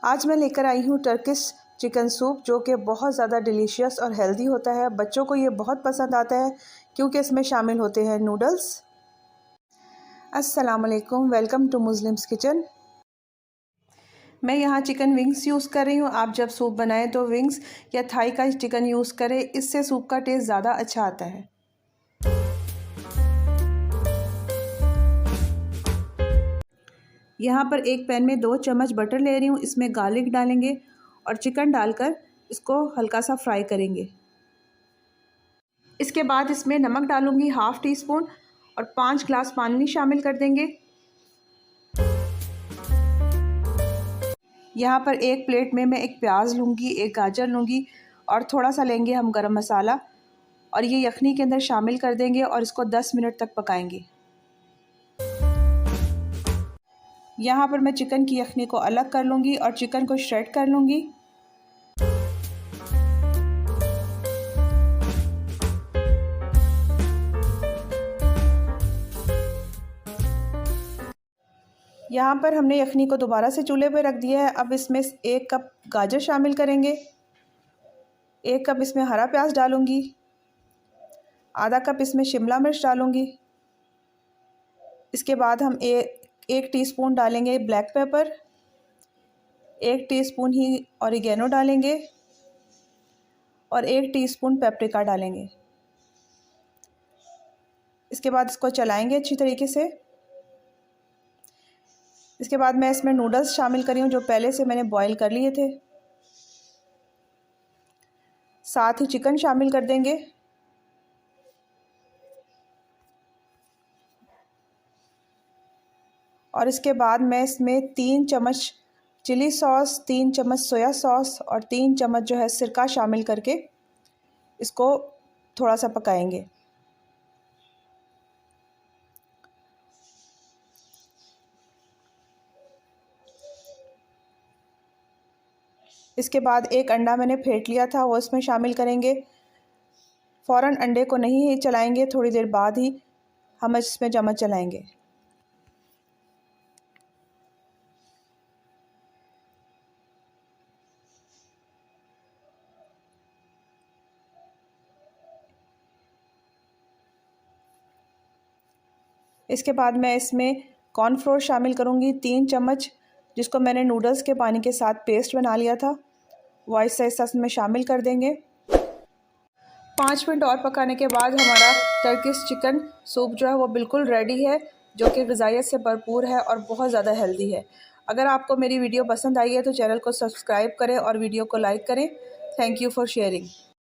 आज मैं लेकर आई हूँ टर्किश चिकन सूप, जो कि बहुत ज़्यादा डिलीशियस और हेल्दी होता है। बच्चों को ये बहुत पसंद आता है क्योंकि इसमें शामिल होते हैं नूडल्स। अस्सलाम वालेकुम, वेलकम टू मुस्लिम्स किचन। मैं यहाँ चिकन विंग्स यूज़ कर रही हूँ। आप जब सूप बनाएं तो विंग्स या थाई का चिकन यूज़ करें, इससे सूप का टेस्ट ज़्यादा अच्छा आता है। यहाँ पर एक पैन में 2 चम्मच बटर ले रही हूँ। इसमें गार्लिक डालेंगे और चिकन डालकर इसको हल्का सा फ्राई करेंगे। इसके बाद इसमें नमक डालूंगी ½ टीस्पून और 5 ग्लास पानी शामिल कर देंगे। यहाँ पर एक प्लेट में मैं एक प्याज लूँगी, एक गाजर लूँगी और थोड़ा सा लेंगे हम गरम मसाला और ये यखनी के अंदर शामिल कर देंगे और इसको 10 मिनट तक पकाएंगे। यहाँ पर मैं चिकन की यखनी को अलग कर लूँगी और चिकन को श्रेड कर लूँगी। यहाँ पर हमने यखनी को दोबारा से चूल्हे पर रख दिया है। अब इसमें 1 कप गाजर शामिल करेंगे, 1 कप इसमें हरा प्याज डालूँगी, आधा कप इसमें शिमला मिर्च डालूँगी। इसके बाद हम एक टीस्पून डालेंगे ब्लैक पेपर, 1 टीस्पून ही ऑरिगेनो डालेंगे और 1 टीस्पून पेपरिका डालेंगे। इसके बाद इसको चलाएंगे अच्छी तरीके से। इसके बाद मैं इसमें नूडल्स शामिल कर रही हूँ जो पहले से मैंने बॉईल कर लिए थे। साथ ही चिकन शामिल कर देंगे। और इसके बाद मैं इसमें 3 चम्मच चिली सॉस, 3 चम्मच सोया सॉस और 3 चम्मच जो है सिरका शामिल करके इसको थोड़ा सा पकाएंगे। इसके बाद एक अंडा मैंने फेंट लिया था, वो इसमें शामिल करेंगे। फ़ौरन अंडे को नहीं ही चलाएंगे, थोड़ी देर बाद ही हम इसमें चम्मच चलाएंगे। इसके बाद मैं इसमें कॉर्नफ्लोर शामिल करूँगी 3 चम्मच, जिसको मैंने नूडल्स के पानी के साथ पेस्ट बना लिया था, वो आहिस्ता में शामिल कर देंगे। 5 मिनट और पकाने के बाद हमारा टर्किश चिकन सूप जो है वो बिल्कुल रेडी है, जो कि ग़िज़ाइयत से भरपूर है और बहुत ज़्यादा हेल्दी है। अगर आपको मेरी वीडियो पसंद आई है तो चैनल को सब्सक्राइब करें और वीडियो को लाइक करें। Thank you for sharing.